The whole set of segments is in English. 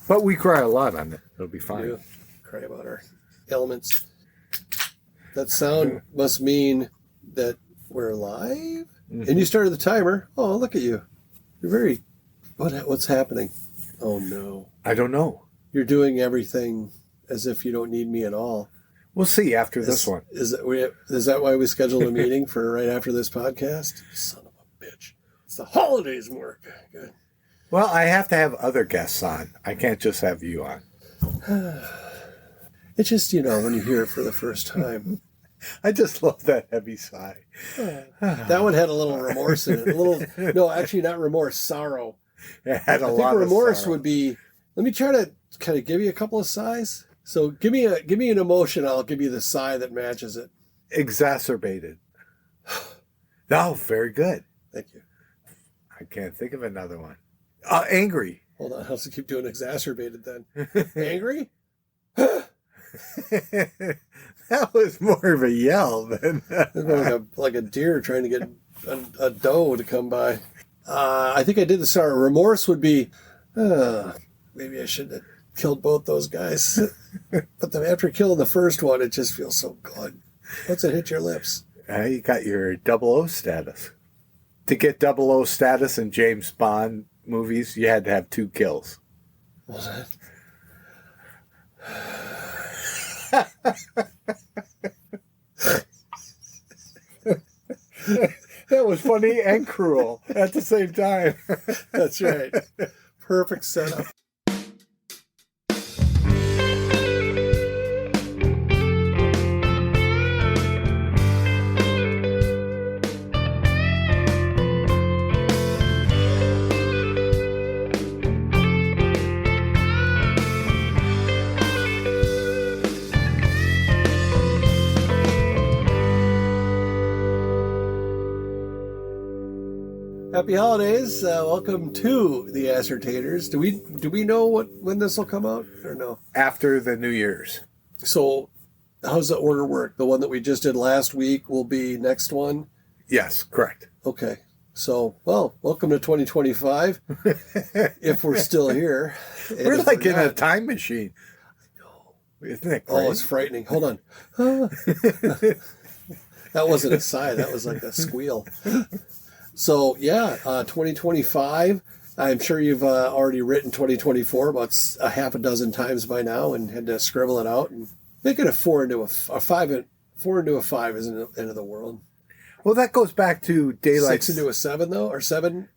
But we cry a lot on it. It'll be fine. Yeah. Cry about our ailments. That sound must mean that we're live? Mm-hmm. And you started the timer. Oh, look at you. You're very... What's happening? Oh, no. I don't know. You're doing everything as if you don't need me at all. We'll see after this one. Is that why we scheduled a meeting for right after this podcast? Son of a bitch. It's the holidays, Mark. Good. Well, I have to have other guests on. I can't just have you on. It's just, when you hear it for the first time. I just love that heavy sigh. That one had a little remorse in it. No, actually not remorse, sorrow. It had a lot of I think remorse sorrow. Would be, let me try to kind of give you a couple of sighs. So give me an emotion, I'll give you the sigh that matches it. Exacerbated. Oh, very good. Thank you. I can't think of another one. Angry. Hold on, I'll just keep doing exacerbated then. Angry? That was more of a yell than like a deer trying to get a doe to come by. I think I did the sorrow. Remorse would be, maybe I should have killed both those guys. But after killing the first one, it just feels so good. Once it hit your lips. You got your 00 status. To get 00 status in James Bond movies, you had to have 2 kills. What was that? That was funny and cruel at the same time. That's right. Perfect setup. Happy holidays! Welcome to TheAscertainers. Do we know when this will come out or no? After the New Year's. So, how's the order work? The one that we just did last week will be next one. Yes, correct. Okay. So, welcome to 2025. If we're still here, we're like in a time machine. I know. Isn't it crazy? Oh, it's frightening. Hold on. That wasn't a sigh. That was like a squeal. So, 2025, I'm sure you've already written 2024 about a half a dozen times by now and had to scribble it out and make it a 4 into a 5. 4 into a 5 isn't the end of the world. Well, that goes back to daylight. 6 into a 7, though, or 7.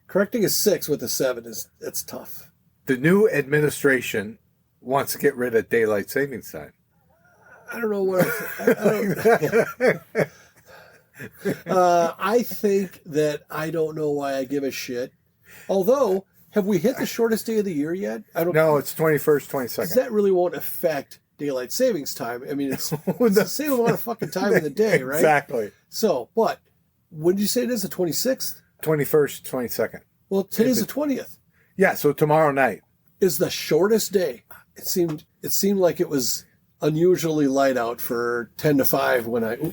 Correcting a 6 with a 7 it's tough. The new administration wants to get rid of daylight savings time. I don't know what I think that I don't know why I give a shit. Although, have we hit the shortest day of the year yet? No, it's 21st, 22nd. Because that really won't affect daylight savings time. I mean, it's the same amount of fucking time in the day, right? Exactly. So, but when did you say it is the 26th? 21st, 22nd. Well, today's the 20th. Yeah, so tomorrow night is the shortest day. It seemed like it was unusually light out for 10 to 5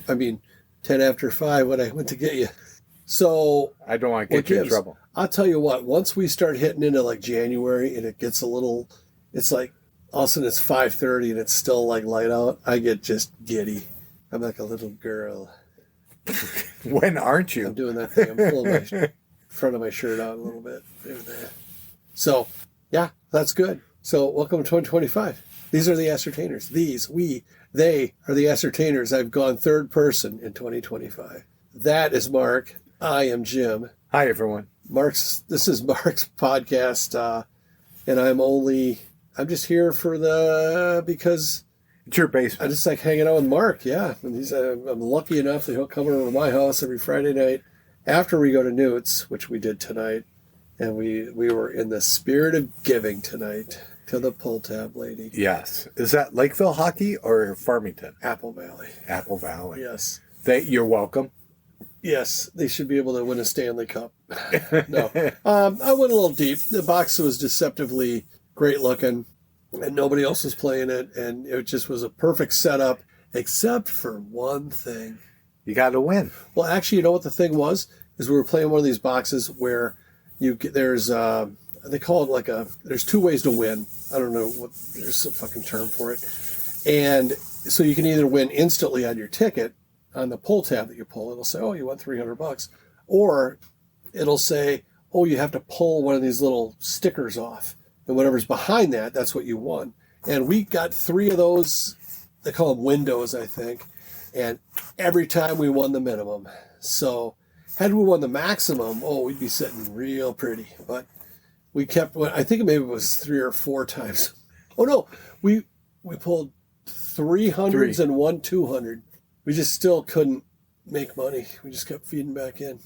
I mean 10 after 5 when I went to get you. So I don't want to get you in trouble. I'll tell you what, once we start hitting into like January and it gets it's like all of a sudden it's 5:30 and it's still like light out, I get just giddy. I'm like a little girl. When aren't you? I'm doing that thing. I'm pulling my front of my shirt out a little bit. So, yeah, that's good. So welcome to 2025. These are the Ascertainers. They are the Ascertainers. I've gone third person in 2025. That is Mark. I am Jim. Hi, everyone. This is Mark's podcast, and I'm just here because it's your basement. I just like hanging out with Mark. Yeah, and I'm lucky enough that he'll come over to my house every Friday night after we go to Newt's, which we did tonight, and we were in the spirit of giving tonight. To the pull tab lady. Yes. Is that Lakeville hockey or Farmington? Apple Valley. Apple Valley. Yes. You're welcome. Yes. They should be able to win a Stanley Cup. No. I went a little deep. The box was deceptively great looking and nobody else was playing it. And it just was a perfect setup except for one thing. You got to win. Well, actually, you know what the thing was? Is we were playing one of these boxes where there's they call it like there's two ways to win. I don't know there's a fucking term for it. And so you can either win instantly on your ticket on the pull tab that you pull. It'll say, oh, you won $300. Or it'll say, oh, you have to pull one of these little stickers off. And whatever's behind that, that's what you won. And we got 3 of those. They call them windows, I think. And every time we won the minimum. So had we won the maximum, we'd be sitting real pretty. But we kept, I think maybe it was 3 or 4 times. Oh, no, we pulled 300s and won 200. We just still couldn't make money. We just kept feeding back in.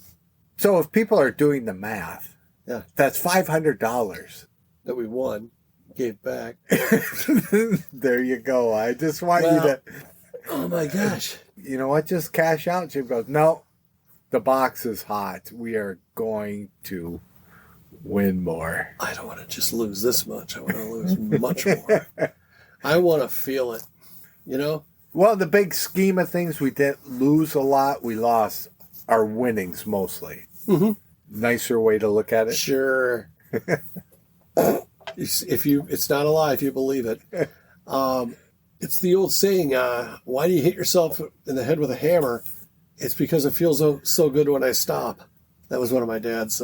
So if people are doing the math, yeah, that's $500 that we won, gave back. There you go. I just want you to. Oh my gosh. You know what? Just cash out. Jim goes, no, the box is hot. We are going to win more. I don't want to just lose this much. I want to lose much more. I want to feel it, you know? Well, the big scheme of things, we didn't lose a lot. We lost our winnings mostly. Mm-hmm. Nicer way to look at it. Sure. It's not a lie if you believe it. It's the old saying, why do you hit yourself in the head with a hammer? It's because it feels so good when I stop. That was one of my dad's,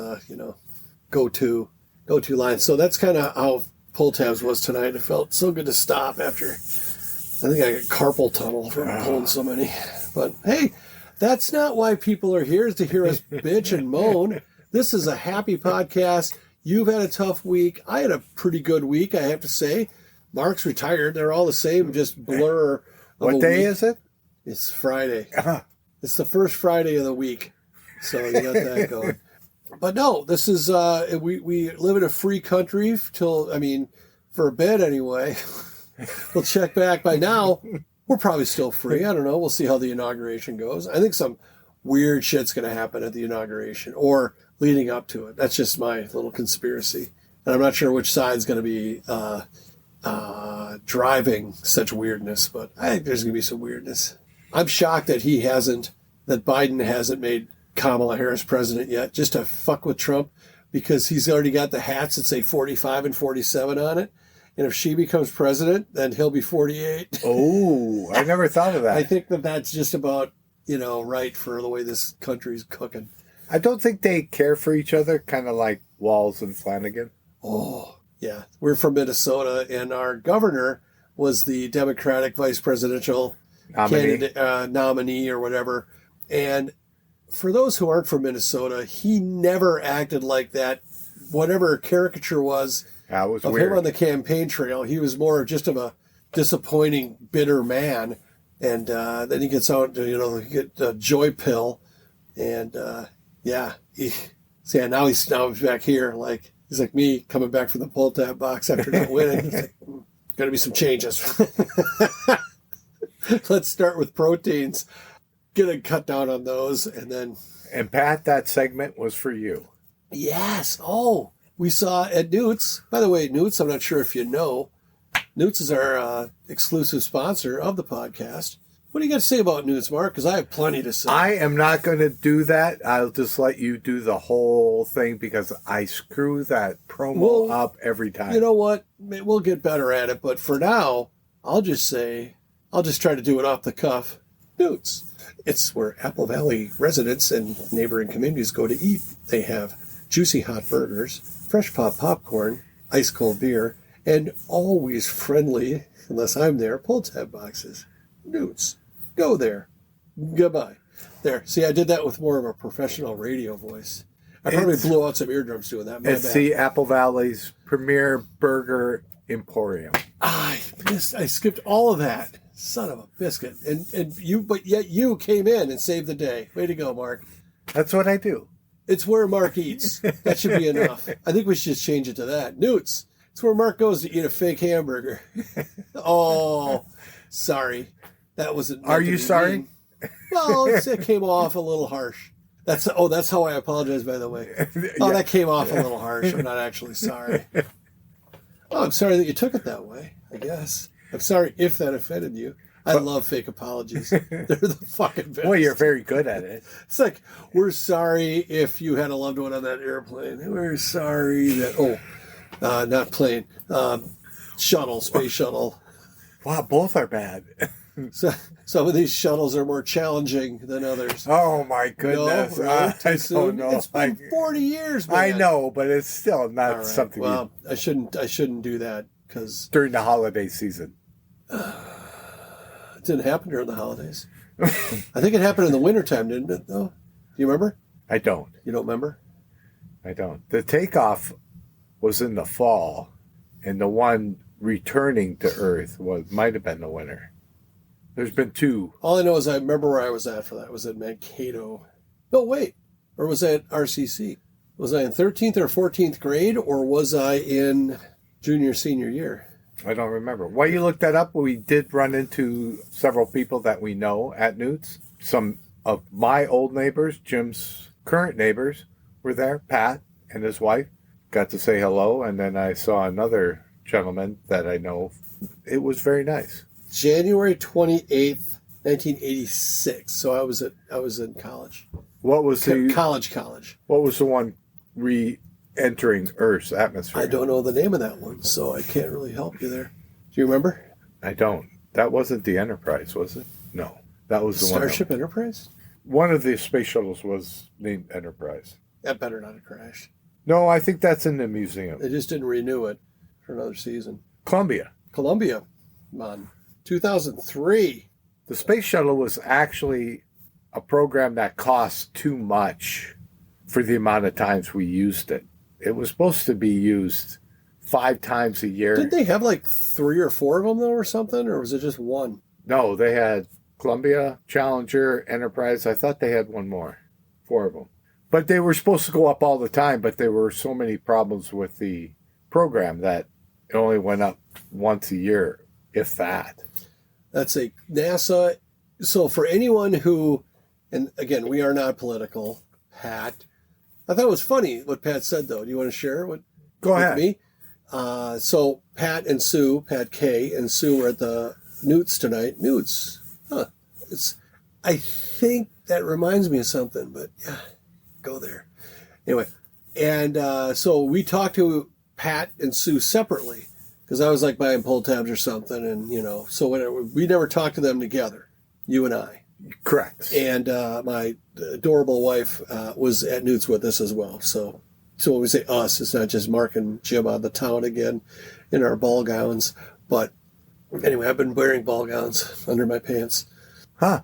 go-to lines. So that's kind of how pull tabs was tonight. It felt so good to stop after. I think I got carpal tunnel from pulling so many. But hey, that's not why people are here, is to hear us bitch and moan. This is a happy podcast. You've had a tough week. I had a pretty good week, I have to say. Mark's retired. They're all the same, just blur. What day is it? It's Friday. It's the first Friday of the week. So you got that going. But no, this is, we live in a free country for a bit anyway. We'll check back. By now, we're probably still free. I don't know. We'll see how the inauguration goes. I think some weird shit's going to happen at the inauguration or leading up to it. That's just my little conspiracy. And I'm not sure which side's going to be driving such weirdness, but I think there's going to be some weirdness. I'm shocked that Biden hasn't made Kamala Harris president yet, just to fuck with Trump, because he's already got the hats that say 45 and 47 on it. And if she becomes president, then he'll be 48. Oh, I never thought of that. I think that's just about, right for the way this country's cooking. I don't think they care for each other, kind of like Walz and Flanagan. Oh, yeah. We're from Minnesota, and our governor was the Democratic vice presidential nominee or whatever. And for those who aren't from Minnesota, he never acted like that. Whatever caricature was of weird. Him on the campaign trail, he was more just of a disappointing, bitter man. And then he gets out, he get a joy pill, and now he's back here, like he's like me coming back from the pull tab box after not winning. He's like, got to be some changes. Let's start with proteins. Gonna cut down on those, And Pat, that segment was for you. Yes. Oh, we saw at Newt's. By the way, Newt's, I'm not sure if you know, Newt's is our exclusive sponsor of the podcast. What do you got to say about Newt's, Mark? Because I have plenty to say. I am not going to do that. I'll just let you do the whole thing because I screw that promo up every time. You know what? We'll get better at it. But for now, I'll just try to do it off the cuff. Newt's. It's where Apple Valley residents and neighboring communities go to eat. They have juicy hot burgers, fresh pop popcorn, ice cold beer, and always friendly, unless I'm there, pull tab boxes. Newt's. Go there. Goodbye. There. See, I did that with more of a professional radio voice. I probably blew out some eardrums doing that. It's the Apple Valley's premier burger emporium. I skipped all of that. Son of a biscuit. But yet you came in and saved the day. Way to go, Mark. That's what I do. It's where Mark eats. That should be enough. I think we should just change it to that. Newt's. It's where Mark goes to eat a fake hamburger. Oh, sorry. That wasn't. Are you sorry? Mean. Well, it came off a little harsh. That's how I apologize, by the way. Oh, yeah. That came off a little harsh. I'm not actually sorry. Oh, I'm sorry that you took it that way, I guess. I'm sorry if that offended you. I love fake apologies. They're the fucking best. Well, you're very good at it. It's like, we're sorry if you had a loved one on that airplane. We're sorry that... Oh, Not plane. Shuttle, space shuttle. Wow, both are bad. So some of these shuttles are more challenging than others. Oh my goodness! No, really? Too I soon? don't know. It's been 40 years, man. I know, but it's still not All right. something. Well, I shouldn't do that because during the holiday season. it didn't happen during the holidays. I think it happened in the wintertime, didn't it? Though, do you remember? I don't. You don't remember? I don't. The takeoff was in the fall, and the one returning to Earth might have been the winter. There's been two. All I know is I remember where I was at for that. It was at Mankato. No, wait. Or was I at RCC? Was I in 13th or 14th grade, or was I in junior, senior year? I don't remember. While you look that up, we did run into several people that we know at Newt's. Some of my old neighbors, Jim's current neighbors, were there. Pat and his wife got to say hello, and then I saw another gentleman that I know. It was very nice. January 28th, 1986. So I was in college. What was the college? What was the one re-entering Earth's atmosphere? I don't know the name of that one, so I can't really help you there. Do you remember? I don't. That wasn't the Enterprise, was it? No, that was the Starship Enterprise. One of the space shuttles was named Enterprise. That better not have crashed. No, I think that's in the museum. They just didn't renew it for another season. Columbia. Come on. 2003. The space shuttle was actually a program that cost too much for the amount of times we used it. It was supposed to be used 5 times a year. Didn't they have like 3 or 4 of them though, or something, or was it just one? No, they had Columbia, Challenger, Enterprise. I thought they had one more. 4 of them. But they were supposed to go up all the time, but there were so many problems with the program that it only went up once a year, if that. That's a NASA. So for anyone who, and again, we are not political, Pat. I thought it was funny what Pat said, though. Do you want to share with me? So Pat and Sue, Pat K and Sue were at the Newts tonight. Newts. Huh. I think that reminds me of something, but yeah, go there. Anyway, and so we talked to Pat and Sue separately because I was like buying pull tabs or something, and so whatever. We never talked to them together, you and I. Correct. And my adorable wife was at Newt's with us as well. So when we say us, it's not just Mark and Jim on the town again in our ball gowns. But anyway, I've been wearing ball gowns under my pants. Huh.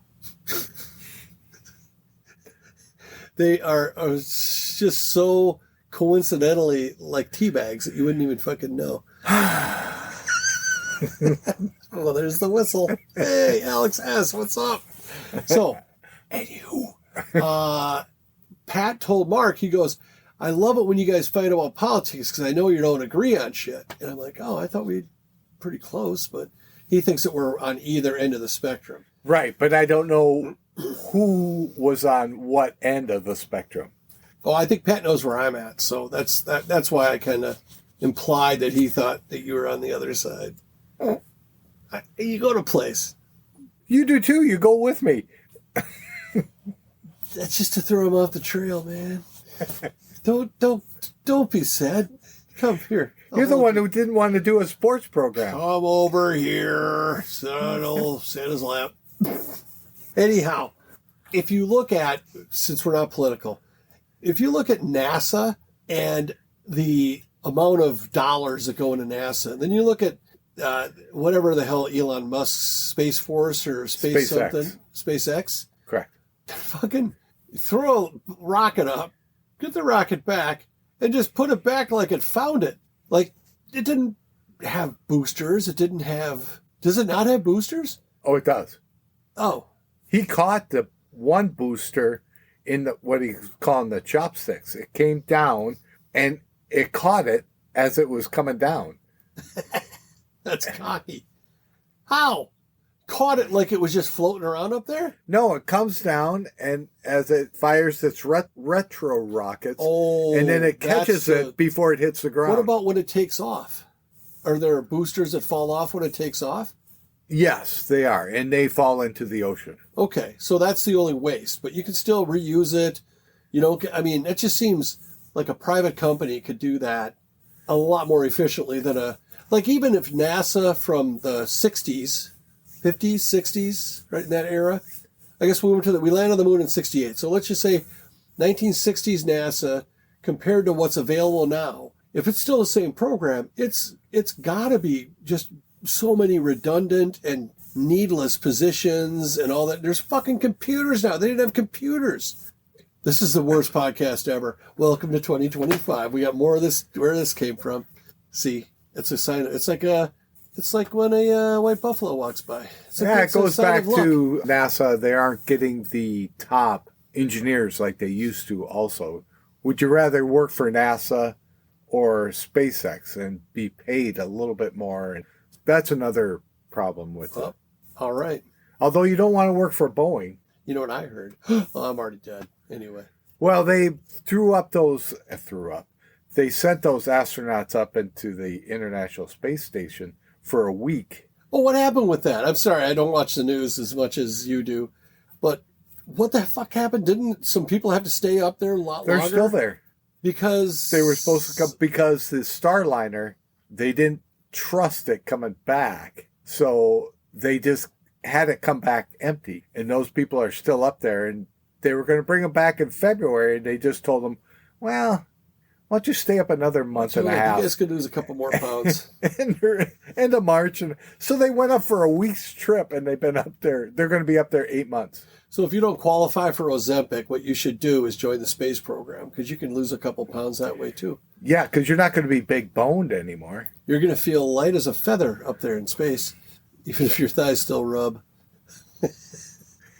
They are just so coincidentally like tea bags that you wouldn't even fucking know. Well, there's the whistle. Hey, Alex S., what's up? So, anywho, Pat told Mark, he goes, I love it when you guys fight about politics because I know you don't agree on shit. And I'm like, oh, I thought we'd pretty close, but he thinks that we're on either end of the spectrum. Right, but I don't know who was on what end of the spectrum. Oh, I think Pat knows where I'm at, so that's why I kind of implied that he thought that you were on the other side. You go to a place. You do too. You go with me. That's just to throw him off the trail, man. Don't be sad. Come here. You're the one who didn't want to do a sports program. Come over here. Sit on his lap. Anyhow, if you look at, since we're not political, if you look at NASA and the amount of dollars that go into NASA, then you look at whatever the hell Elon Musk's Space Force or Space SpaceX. something, SpaceX. Correct. Fucking throw a rocket up, get the rocket back, and just put it back like it found it. Like, it didn't have boosters. It didn't have... Does it not have boosters? Oh, it does. Oh. He caught the one booster in what he's calling the chopsticks. It came down, and it caught it as it was coming down. That's cocky. How? Caught it like it was just floating around up there? No, it comes down, and as it fires its retro rockets, and then it catches it before it hits the ground. What about when it takes off? Are there boosters that fall off when it takes off? Yes, they are, and they fall into the ocean. Okay, so that's the only waste, but you can still reuse it. I mean, it just seems like a private company could do that a lot more efficiently than even if NASA from the 60s, 50s, 60s, right in that era, I guess we landed on the moon in 68. So let's just say 1960s NASA compared to what's available now. If it's still the same program, it's got to be just so many redundant and needless positions and all that. There's fucking computers now. They didn't have computers. This is the worst podcast ever. Welcome to 2025. We got more of this. Where this came from? See, it's a sign. It's like when a white buffalo walks by. It goes back to NASA. They aren't getting the top engineers like they used to. Also, would you rather work for NASA or SpaceX and be paid a little bit more? And that's another problem with it. All right. Although you don't want to work for Boeing. You know what I heard? Well, I'm already dead. Anyway. Well, they They sent those astronauts up into the International Space Station for a week. Well, what happened with that? I'm sorry, I don't watch the news as much as you do. But what the fuck happened? Didn't some people have to stay up there a lot longer? They're still there. Because they were supposed to come, because the Starliner, they didn't trust it coming back. So they just had it come back empty. And those people are still up there. And they were going to bring them back in February. And they just told them, well, why don't you stay up another month and a half? You guys could lose a couple more pounds. End of March. And so they went up for a week's trip, and they've been up there. They're going to be up there 8 months. So if you don't qualify for Ozempic, what you should do is join the space program, because you can lose a couple pounds that way too. Yeah, because you're not going to be big boned anymore. You're going to feel light as a feather up there in space, even if your thighs still rub.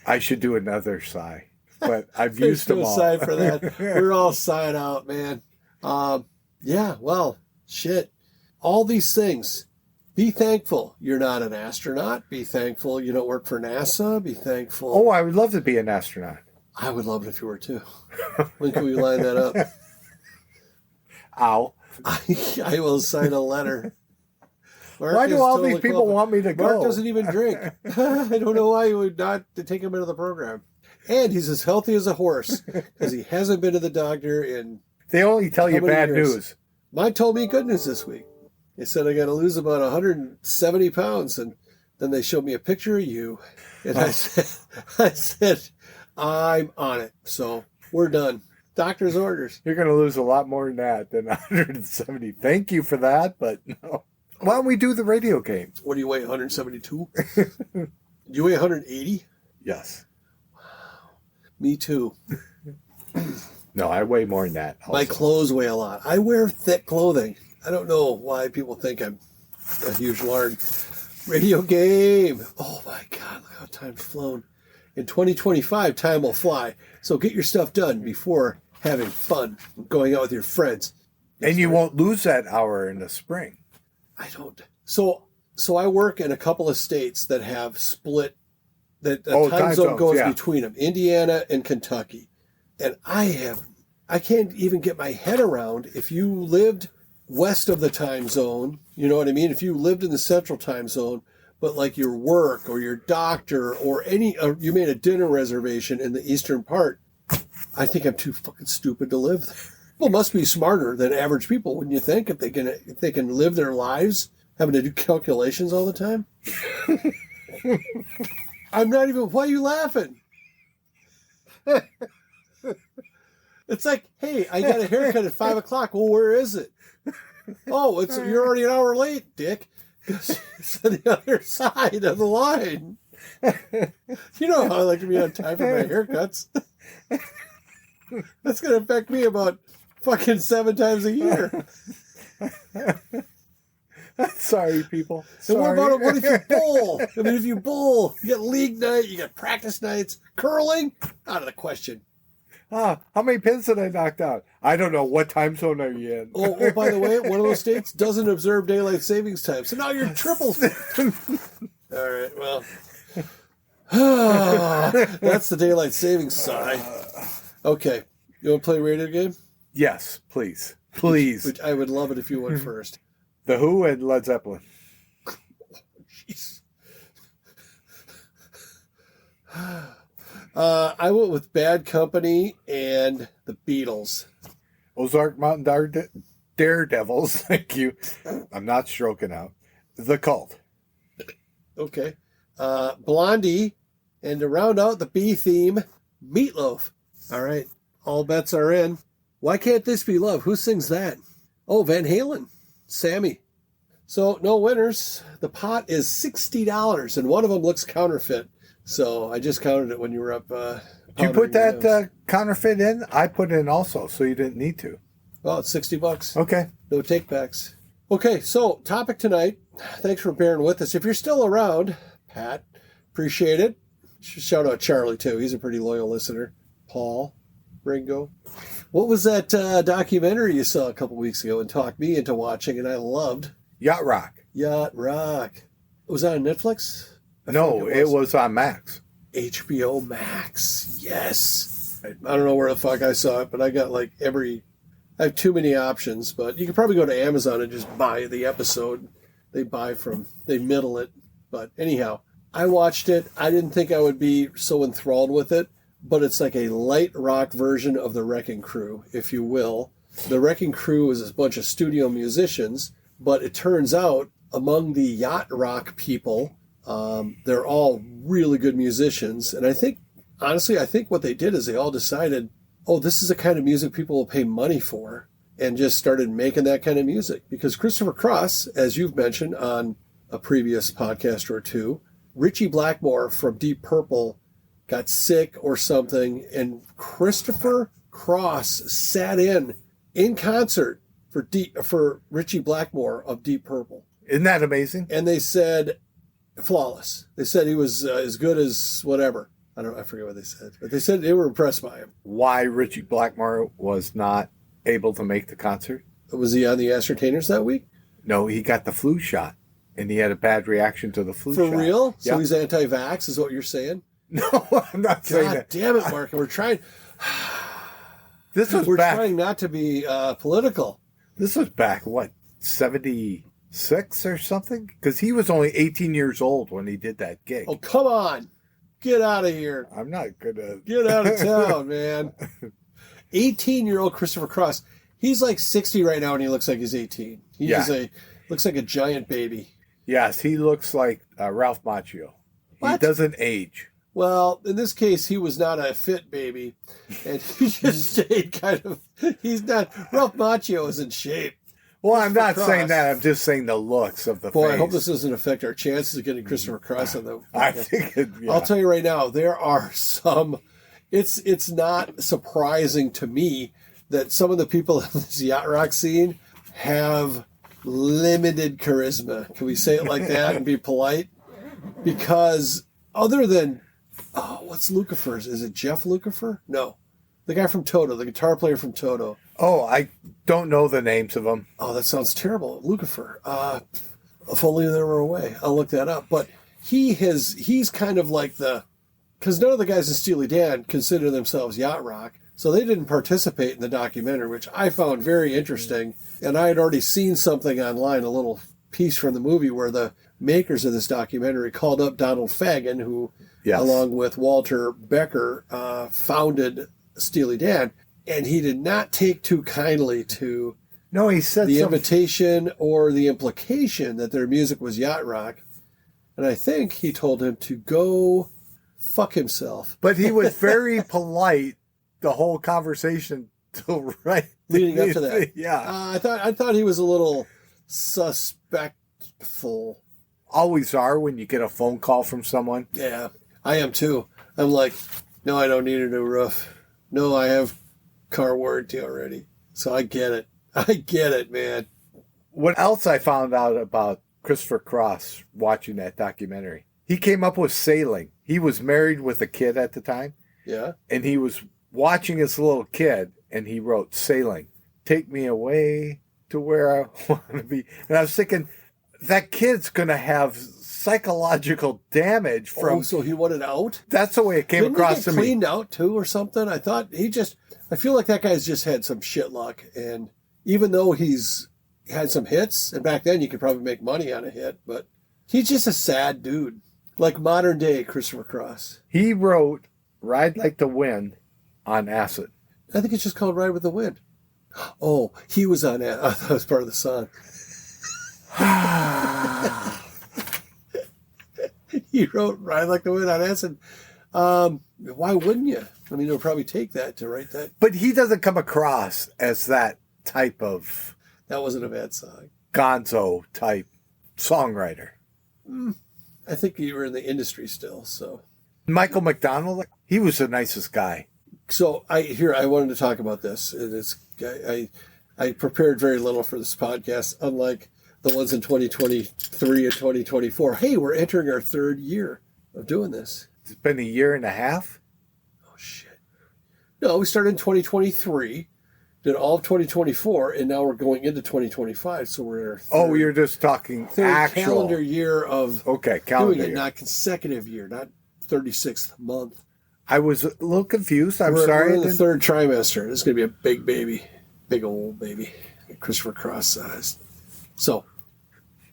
I should do another sigh, but I've used them all. Sigh for that. We're all sighing out, man. Yeah, well, shit. All these things. Be thankful you're not an astronaut. Be thankful you don't work for NASA. Be thankful. Oh, I would love to be an astronaut. I would love it if you were too. When can we line that up? Ow. I will sign a letter. Mark, why do all these people want me to go? Mark doesn't even drink. I don't know why you would not take him into the program. And he's as healthy as a horse because he hasn't been to the doctor in... They only tell you bad news. Mine told me good news this week. They said I got to lose about 170 pounds, and then they showed me a picture of you, and I said, I'm on it. So we're done. Doctor's orders. You're going to lose a lot more than that, than 170. Thank you for that, but no. Why don't we do the radio game? What do you weigh, 172? You weigh 180? Yes. Wow. Me too. No, I weigh more than that. Also. My clothes weigh a lot. I wear thick clothing. I don't know why people think I'm a huge lard. Radio game. Oh my God, look how time's flown. In 2025, time will fly. So get your stuff done before having fun, going out with your friends. And you won't lose that hour in the spring. I don't. So I work in a couple of states that have split, that the time zone goes between them, Indiana and Kentucky. And I can't even get my head around, if you lived west of the time zone, you know what I mean? If you lived in the central time zone, but like your work or your doctor or you made a dinner reservation in the eastern part, I think I'm too fucking stupid to live there. People must be smarter than average people, wouldn't you think? If they can live their lives having to do calculations all the time. I'm not even. Why are you laughing? It's like, hey, I got a haircut at 5 o'clock. Well, where is it? Oh, you're already an hour late, Dick. It's on the other side of the line. You know how I like to be on time for my haircuts. That's going to affect me about fucking 7 times a year. Sorry, people. And what if you bowl? I mean, if you bowl, you got league night, you got practice nights, curling, out of the question. How many pins did I knock down? I don't know. What time zone are you in? Oh, by the way, one of those states doesn't observe daylight savings time. So now you're triple. All right, well. That's the daylight savings sigh. Okay. You want to play a radio game? Yes, please. Please. Which I would love it if you went first. The Who and Led Zeppelin. Jeez. I went with Bad Company and the Beatles. Ozark Mountain Daredevils. Thank you. I'm not stroking out. The Cult. Okay. Blondie. And to round out the B theme, Meatloaf. All right. All bets are in. Why can't this be love? Who sings that? Oh, Van Halen. Sammy. So no winners. The pot is $60, and one of them looks counterfeit. So I just counted it when you were up. Did you put that counterfeit in? I put it in also, so you didn't need to. Well, it's $60. Okay. No takebacks. Okay, so topic tonight. Thanks for bearing with us. If you're still around, Pat, appreciate it. Shout out Charlie, too. He's a pretty loyal listener. Paul, Ringo. What was that documentary you saw a couple weeks ago and talked me into watching, and I loved? Yacht Rock. Yacht Rock. Was that on Netflix? No, it was on Max. HBO Max. Yes. I don't know where the fuck I saw it, but I got like I have too many options, but you could probably go to Amazon and just buy the episode. They middle it. But anyhow, I watched it. I didn't think I would be so enthralled with it, but it's like a light rock version of the Wrecking Crew, if you will. The Wrecking Crew is a bunch of studio musicians, but it turns out among the yacht rock people, they're all really good musicians. And I think what they did is they all decided, oh, this is the kind of music people will pay money for, and just started making that kind of music. Because Christopher Cross, as you've mentioned on a previous podcast or two, Richie Blackmore from Deep Purple got sick or something, and Christopher Cross sat in concert for Richie Blackmore of Deep Purple. Isn't that amazing? And they said, flawless. They said he was as good as whatever. I forget what they said, but they said they were impressed by him. Why Richie Blackmore was not able to make the concert? Was he on the Ascertainers that week? No, he got the flu shot, and he had a bad reaction to the flu shot. For real? Yep. So he's anti-vax, is what you're saying? No, I'm not saying God that. damn it, Mark. We're trying. We're trying not to be political. This was back, 76 or something? Because he was only 18 years old when he did that gig. Oh, come on. Get out of here. I'm not going to... Get out of town, man. 18-year-old Christopher Cross. He's like 60 right now, and he looks like he's 18. Looks like a giant baby. Yes, he looks like Ralph Macchio. What? He doesn't age. Well, in this case, he was not a fit baby, and he just stayed he's not... Ralph Macchio is in shape. Well, I'm not saying that. I'm just saying the looks of the face. I hope this doesn't affect our chances of getting Christopher Cross on the... I think I'll tell you right now, there are some... It's not surprising to me that some of the people in this yacht rock scene have limited charisma. Can we say it like that and be polite? Because other than... Oh, what's Lucifer's? Is it Jeff Lucifer? No. The guy from Toto, the guitar player from Toto. Oh, I don't know the names of them. Oh, that sounds terrible. Lucifer. If only there were a way. I'll look that up. But he's kind of like because none of the guys in Steely Dan consider themselves yacht rock, so they didn't participate in the documentary, which I found very interesting. And I had already seen something online, a little piece from the movie where the makers of this documentary called up Donald Fagen, who, along with Walter Becker, founded Steely Dan. And he did not take too kindly to he said the invitation or the implication that their music was yacht rock. And I think he told him to go fuck himself. But he was very polite the whole conversation till leading up to that. Yeah. I thought he was a little suspectful. Always are when you get a phone call from someone. Yeah, I am too. I'm like, no, I don't need a new roof. No, I have car warranty already. So I get it. I get it, man. What else I found out about Christopher Cross watching that documentary? He came up with sailing. He was married with a kid at the time. Yeah. And he was watching his little kid, and he wrote sailing. Take me away to where I want to be. And I was thinking, that kid's going to have psychological damage from... Oh, so he wanted out? That's the way it came across to me. Cleaned out too or something? I thought I feel like that guy's just had some shit luck. And even though he's had some hits, and back then you could probably make money on a hit, but he's just a sad dude. Like modern day Christopher Cross. He wrote Ride Like the Wind on acid. I think it's just called Ride with the Wind. Oh, he was on that. That was part of the song. He wrote Ride Like the Wind on Acid. Why wouldn't you? I mean, it would probably take that to write that. But he doesn't come across as that type of That wasn't a bad song. gonzo type songwriter. I think you were in the industry still, so. Michael McDonald, he was the nicest guy. So I wanted to talk about this. And it's I prepared very little for this podcast, unlike the ones in 2023 and 2024. Hey, we're entering our third year of doing this. It's been a year and a half. Oh, shit. No, we started in 2023, did all of 2024, and now we're going into 2025. So we're in our third, You're just talking third actual calendar year of calendar doing it, year. not consecutive year, not 36th month. I was a little confused. I'm We're sorry. in the third trimester. This is going to be a big baby, big old baby, Christopher Cross sized.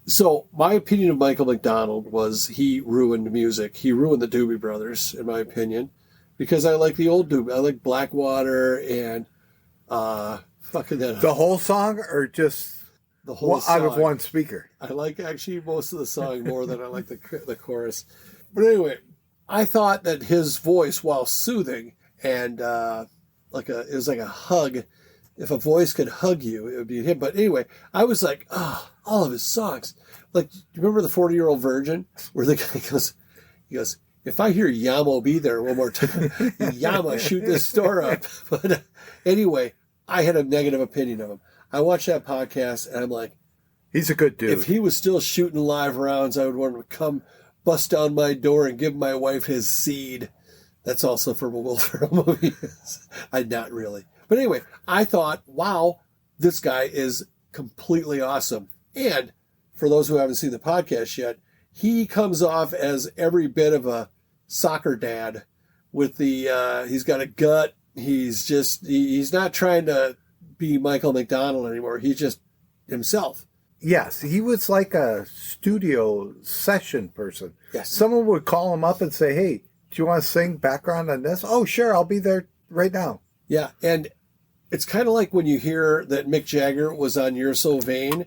So my opinion of Michael McDonald was he ruined music. He ruined the Doobie Brothers, in my opinion, because I like the old Doobie. I like Blackwater and fucking that. The whole song or just The whole song. out of one speaker? I like actually most of the song more than I like the chorus. But anyway, I thought that his voice, while soothing and it was like a hug. If a voice could hug you, it would be him. But anyway, I was like, all of his songs. Like, do you remember the 40-Year-Old Virgin? Where the guy goes, if I hear Yamo be there one more time, Yama, shoot this store up. But anyway, I had a negative opinion of him. I watched that podcast, and I'm like, he's a good dude. if he was still shooting live rounds, I would want him to come bust down my door and give my wife his seed. That's also from a Will Ferrell movie. Not really. But anyway, I thought, wow, this guy is completely awesome. And for those who haven't seen the podcast yet, he comes off as every bit of a soccer dad with the, he's got a gut. He's not trying to be Michael McDonald anymore. He's just himself. Yes, he was like a studio session person. Yes. Someone would call him up and say, hey, do you want to sing background on this? Oh, sure, I'll be there right now. Yeah, and it's kind of like when you hear that Mick Jagger was on You're So Vain.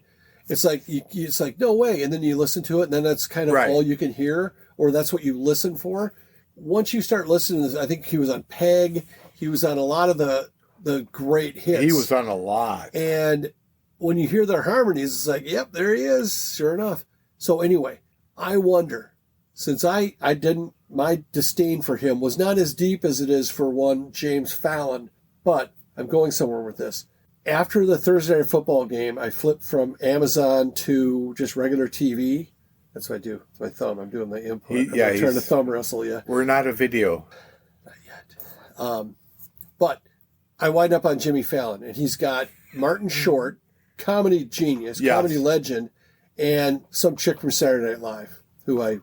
It's like it's like, no way. And then you listen to it, and then that's kind of all you can hear, or that's what you listen for. Once you start listening, I think he was on Peg. He was on a lot of the great hits. He was on a lot. And when you hear their harmonies, it's like, yep, there he is, sure enough. So anyway, I wonder, since my disdain for him was not as deep as it is for one James Fallon, but I'm going somewhere with this. After the Thursday Night Football game, I flipped from Amazon to just regular TV. That's what I do with my thumb. I'm doing my input. I'm trying to thumb wrestle you. We're not a video. Not yet. But I wind up on Jimmy Fallon, and he's got Martin Short, comedy genius, comedy legend, and some chick from Saturday Night Live, who I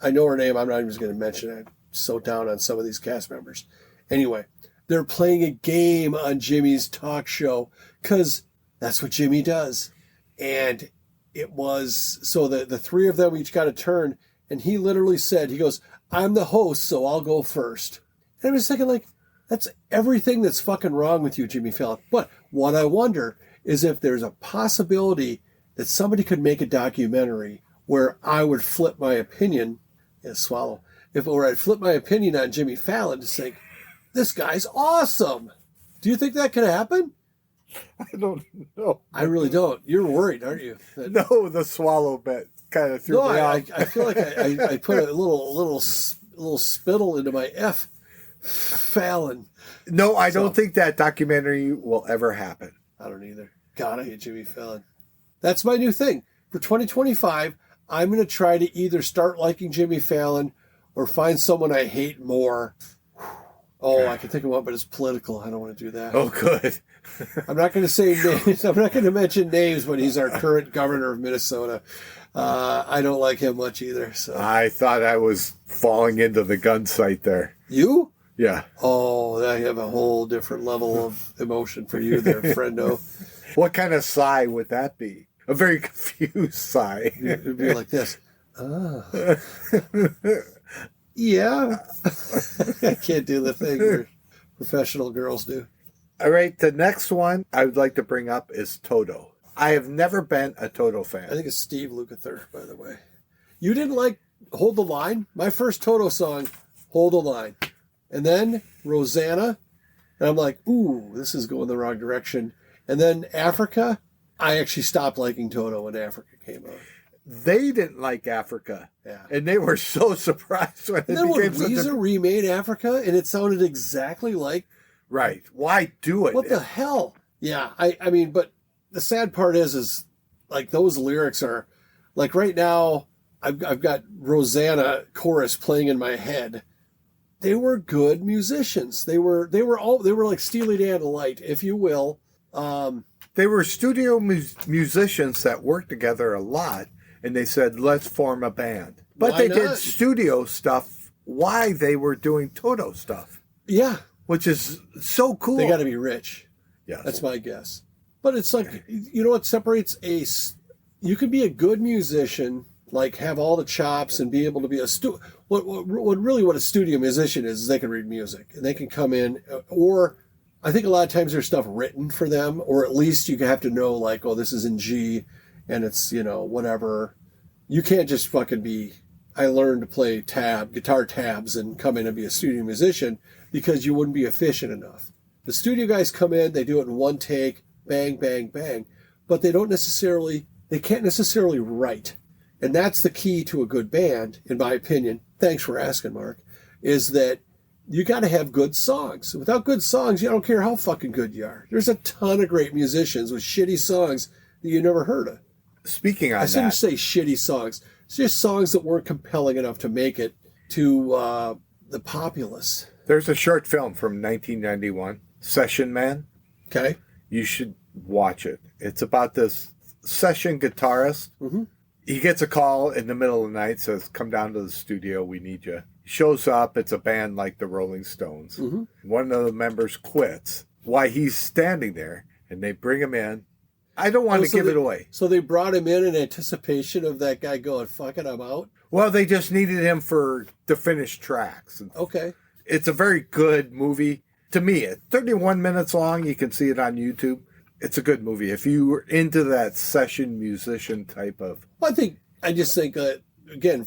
know her name. I'm not even going to mention it. I'm so down on some of these cast members. Anyway, they're playing a game on Jimmy's talk show because that's what Jimmy does. And it was, so the three of them each got a turn, and he literally said, he goes, I'm the host, so I'll go first. And I was thinking, like, that's everything that's fucking wrong with you, Jimmy Fallon. But what I wonder is if there's a possibility that somebody could make a documentary where I would flip my opinion, where I'd flip my opinion on Jimmy Fallon to say, this guy's awesome. Do you think that could happen? I don't know. I really don't. You're worried, aren't you? No, the swallow bit kind of threw me off. I feel like I put a little spittle into my F. Fallon. No, I don't think that documentary will ever happen. I don't either. God, I hate Jimmy Fallon. That's my new thing. For 2025, I'm going to try to either start liking Jimmy Fallon or find someone I hate more. Oh, I can think of one, but it's political. I don't want to do that. Oh, good. I'm not going to say names. I'm not going to mention names, but he's our current governor of Minnesota. I don't like him much either. So I thought I was falling into the gun sight there. You? Yeah. Oh, I have a whole different level of emotion for you there, friendo. What kind of sigh would that be? A very confused sigh. It would be like this. Yeah. I can't do the thing where professional girls do. All right, the next one I would like to bring up is Toto. I have never been a Toto fan. I think it's Steve Lukather, by the way. You didn't like Hold the Line? My first Toto song, Hold the Line. And then Rosanna. And I'm like, ooh, this is going the wrong direction. And then Africa. I actually stopped liking Toto when Africa came out. They didn't like Africa. Yeah. And they were so surprised when And then when Weezer remade Africa and it sounded exactly like... Right. Why do it? What the hell? Yeah, I mean, but the sad part is like those lyrics are... Like right now, I've got Rosanna chorus playing in my head. They were good musicians. They were like Steely Dan light, if you will. They were studio musicians that worked together a lot, and they said, let's form a band. But they did studio stuff while they were doing Toto stuff. Yeah. Which is so cool. They got to be rich. Yes. That's my guess. But it's like, you know what separates you could be a good musician, like have all the chops and be able to be what a studio musician is they can read music and they can come in, or I think a lot of times there's stuff written for them, or at least you have to know like, oh, this is in G and it's, whatever. You can't just fucking I learned to play guitar tabs and come in and be a studio musician, because you wouldn't be efficient enough. The studio guys come in, they do it in one take, bang, bang, bang, but they can't necessarily write. And that's the key to a good band, in my opinion. Thanks for asking, Mark. Is that you got to have good songs. Without good songs, you don't care how fucking good you are. There's a ton of great musicians with shitty songs that you never heard of. Speaking on I shouldn't say shitty songs. It's just songs that weren't compelling enough to make it to the populace. There's a short film from 1991, Session Man. Okay. You should watch it. It's about this session guitarist. Mm-hmm. He gets a call in the middle of the night, says, come down to the studio, we need you. He shows up, it's a band like the Rolling Stones. Mm-hmm. One of the members quits while he's standing there, and they bring him in. I don't want to give it away. So they brought him in anticipation of that guy going, fuck it, I'm out? Well, they just needed him to finish tracks. Okay. It's a very good movie. To me, it's 31 minutes long. You can see it on YouTube. It's a good movie. If you were into that session musician type of... Well, I just think, again,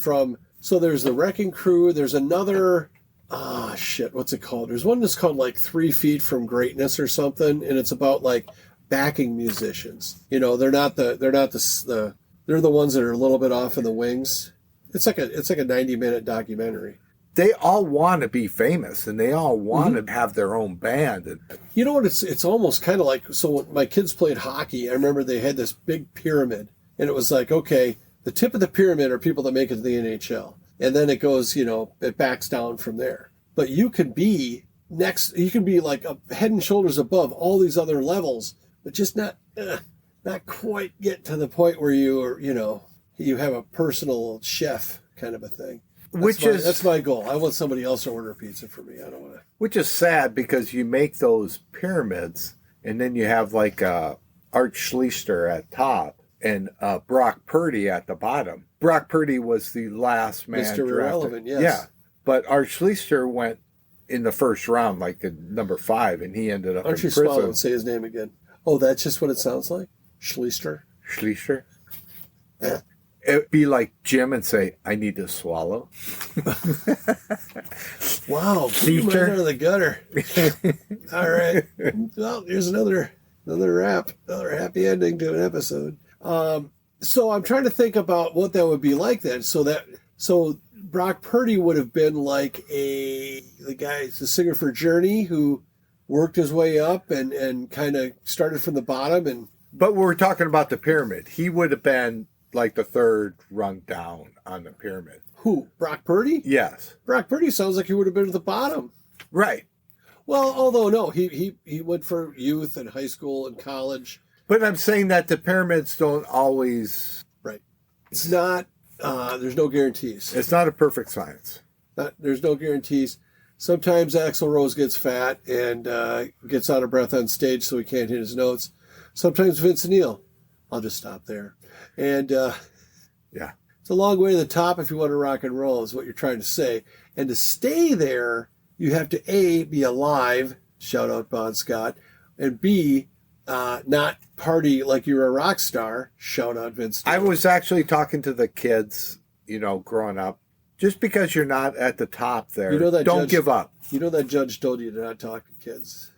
so there's the Wrecking Crew. There's another, what's it called? There's one that's called like 3 Feet from Greatness or something. And it's about like backing musicians. They're the ones that are a little bit off in the wings. It's like a 90-minute documentary. They all want to be famous, and they all want to have their own band. You know what? It's almost kind of like, so when my kids played hockey, I remember they had this big pyramid, and it was like, okay, the tip of the pyramid are people that make it to the NHL, and then it goes, it backs down from there. But you can be like head and shoulders above all these other levels, but just not quite get to the point where you have a personal chef kind of a thing. That's my goal. I want somebody else to order pizza for me. I don't want to. Which is sad, because you make those pyramids, and then you have like Art Schlichter at top and Brock Purdy at the bottom. Brock Purdy was the last man Mr. drafted. Irrelevant, yes. Yeah, but Art Schlichter went in the first round, like at number 5, and he ended up in prison. Aren't you swallowing? Say his name again. Oh, that's just what it sounds like? Schlichter? Yeah. It'd be like Jim and say, I need to swallow. Wow, beat right out of the gutter. All right. Well, here's another happy ending to an episode. So I'm trying to think about what that would be like then. So Brock Purdy would have been like the singer for Journey who worked his way up and kind of started from the bottom. But we're talking about the pyramid. He would have been like the third rung down on the pyramid. Who? Brock Purdy? Yes. Brock Purdy sounds like he would have been at the bottom. Right. Well, although no, he went for youth and high school and college. But I'm saying that the pyramids don't always... Right. It's not, there's no guarantees. It's not a perfect science. There's no guarantees. Sometimes Axl Rose gets fat and gets out of breath on stage so he can't hit his notes. Sometimes Vince Neil. I'll just stop there. And yeah, it's a long way to the top if you want to rock and roll, is what you're trying to say. And to stay there, you have to, A, be alive, shout out Bon Scott, and B, not party like you're a rock star. Shout out Vince. I was actually talking to the kids, growing up. Just because you're not at the top there, don't give up. You know that judge told you to not talk to kids.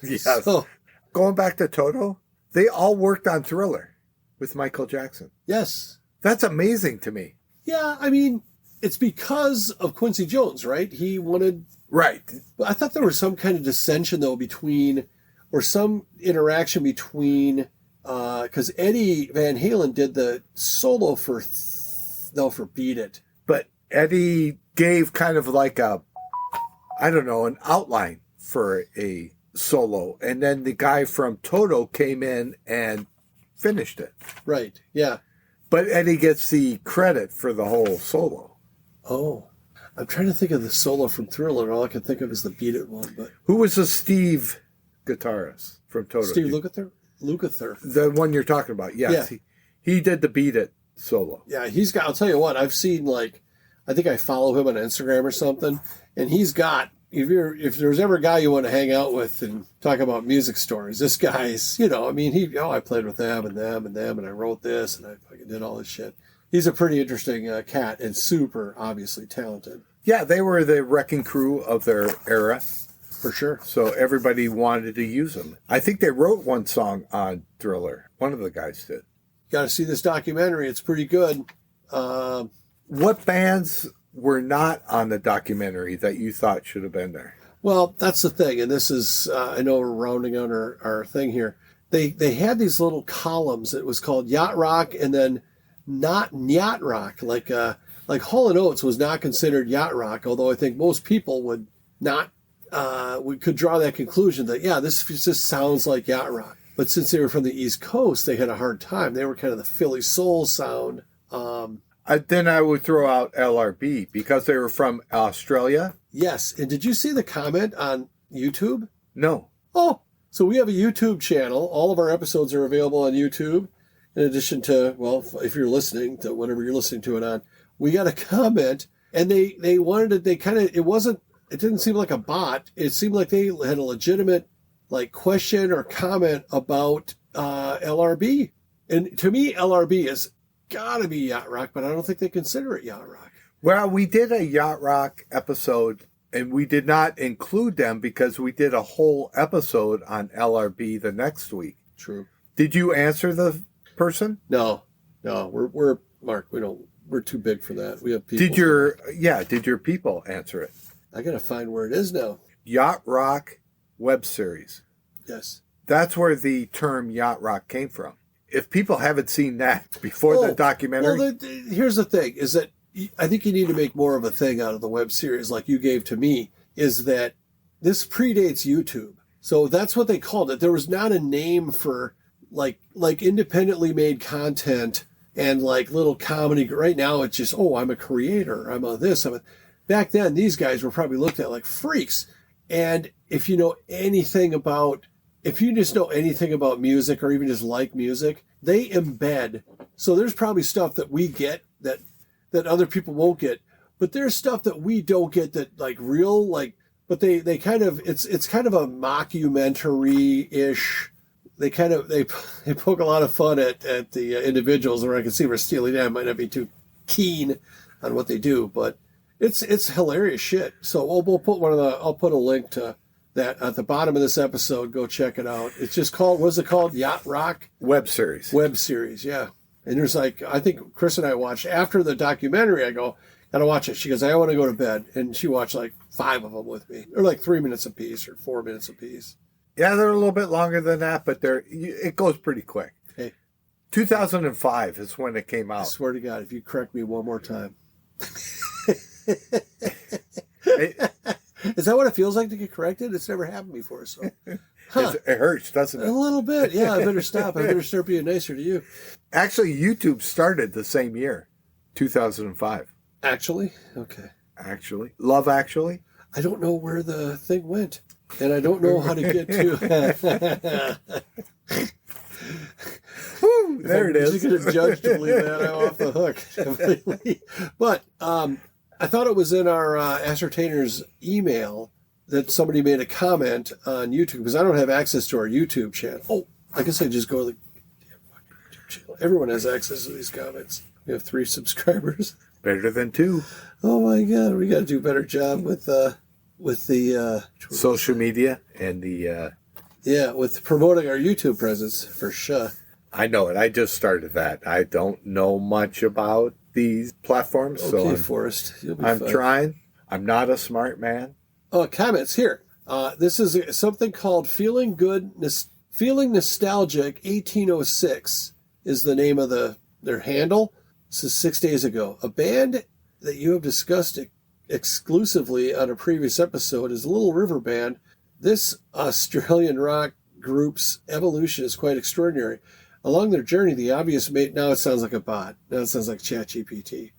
Yes. So, going back to Toto, they all worked on Thriller with Michael Jackson. yes. That's amazing to me. Yeah, I mean, it's because of Quincy Jones, right? He wanted... Right. I thought there was some kind of dissension, though, or some interaction between... Because Eddie Van Halen did the solo for Beat It. But Eddie gave kind of like an outline for a solo. And then the guy from Toto came in and finished it. Right, yeah. But Eddie gets the credit for the whole solo. Oh. I'm trying to think of the solo from Thriller. All I can think of is the Beat It one. But Who was the Steve guitarist from Toto? Steve Lukather? The one you're talking about, yes. Yeah. He did the Beat It solo. Yeah, he's got... I'll tell you what, I've seen, I think I follow him on Instagram or something, and he's got... If there's ever a guy you want to hang out with and talk about music stories, this guy's, I played with them and them and them, and I wrote this, and I fucking did all this shit. He's a pretty interesting cat and super, obviously, talented. Yeah, they were the wrecking crew of their era. For sure. So everybody wanted to use them. I think they wrote one song on Thriller. One of the guys did. Got to see this documentary. It's pretty good. What bands were not on the documentary that you thought should have been there? Well, that's the thing, and this is, I know we're rounding on our thing here. They had these little columns. It was called Yacht Rock, and then not Yacht Rock. Like Hall & Oates was not considered Yacht Rock, although I think most people would not, we could draw that conclusion that, yeah, this just sounds like Yacht Rock. But since they were from the East Coast, they had a hard time. They were kind of the Philly soul sound. Then I would throw out LRB because they were from Australia. Yes. And did you see the comment on YouTube? No. Oh, so we have a YouTube channel. All of our episodes are available on YouTube. In addition to, well, if you're listening to whatever you're listening to it on, we got a comment, and they wanted it. It didn't seem like a bot. It seemed like they had a legitimate question or comment about LRB. And to me, LRB has got to be Yacht Rock, but I don't think they consider it Yacht Rock. Well, we did a Yacht Rock episode, and we did not include them because we did a whole episode on LRB the next week. True. Did you answer the person? No. We're Mark. We're too big for that. We have people. Did your people answer it? I got to find where it is now. Yacht Rock web series. Yes. That's where the term Yacht Rock came from. If people haven't seen that before the documentary. Well, here's the thing, is that I think you need to make more of a thing out of the web series like you gave to me, is that this predates YouTube. So that's what they called it. There was not a name for like independently made content and little comedy. Right now it's just, I'm a creator. I'm a this. Back then, these guys were probably looked at like freaks. And if you just know anything about music or even just like music, they embed. So there's probably stuff that we get that other people won't get, but there's stuff that we don't get that but they kind of, it's kind of a mockumentary-ish. They poke a lot of fun at the individuals, where I can see where Steely Dan might not be too keen on what they do, but it's hilarious shit. So we'll put I'll put a link to that at the bottom of this episode. Go check it out. It's just called, what's it called? Yacht Rock? Web series, yeah. And there's I think Chris and I watched, after the documentary, I go, gotta watch it. She goes, I want to go to bed. And she watched 5 of them with me. They're 3 minutes apiece or 4 minutes apiece. Yeah, they're a little bit longer than that, but it goes pretty quick. Hey, 2005 is when it came out. I swear to God, if you correct me one more time. Is that what it feels like to get corrected? It's never happened before, so. It hurts, doesn't it? A little bit, yeah. I better stop. I better start being nicer to you. Actually, YouTube started the same year, 2005. Actually? Okay. Actually? Love Actually? I don't know where the thing went, and I don't know how to get to... Woo, there it is. You could have judged to leave that off the hook completely. But I thought it was in our Ascertainers email that somebody made a comment on YouTube, because I don't have access to our YouTube channel. Oh, I guess I just go to the YouTube channel. Everyone has access to these comments. We have 3 subscribers. Better than 2. Oh my God, we got to do a better job with the Social media and the... with promoting our YouTube presence, for sure. I know it. I just started that. I don't know much about these platforms. Okay, so Forrest, you'll be I'm fine. trying. I'm not a smart man. Oh, comments here. This is something called Feeling Nostalgic 1806 is the name of their handle. This is 6 days ago. A band that you have discussed exclusively on a previous episode is Little River Band. This Australian rock group's evolution is quite extraordinary. Along their journey, the obvious now it sounds like a bot. Now it sounds like ChatGPT.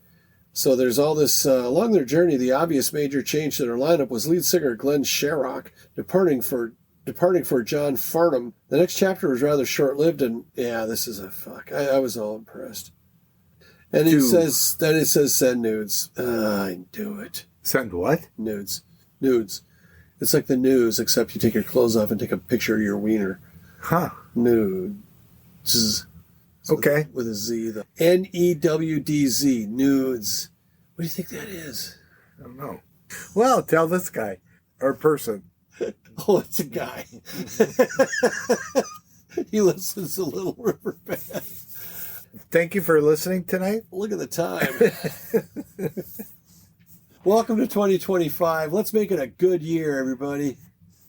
So there's all this, along their journey, the obvious major change to their lineup was lead singer Glenn Sharrock departing for John Farnham. The next chapter was rather short-lived, and this is a fuck. I was all impressed. And it says send nudes. I do it. Send what? Nudes. It's like the news, except you take your clothes off and take a picture of your wiener. Huh. Nude. Okay. With a Z, though. NEWDZ. Nudes. What do you think that is? I don't know. Well, tell this guy or person. Oh, it's a guy. He listens to Little River Band. Thank you for listening tonight. Look at the time. Welcome to 2025. Let's make it a good year, everybody.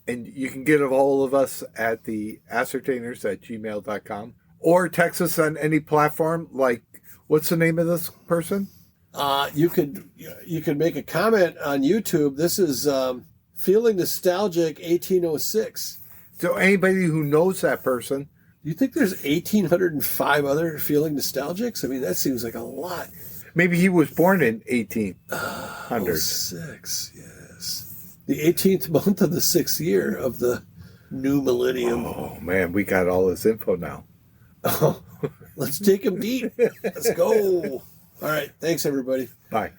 And you can get a hold of us at TheAscertainers@gmail.com or text us on any platform. Like, what's the name of this person? You could make a comment on YouTube. This is Feeling Nostalgic 1806. So anybody who knows that person. You think there's 1,805 other Feeling Nostalgics? I mean, that seems like a lot. Maybe he was born in 1800. 06, yes. The 18th month of the 6th year of the new millennium. Oh, man, we got all this info now. Oh, let's take him deep. Let's go. All right. Thanks, everybody. Bye.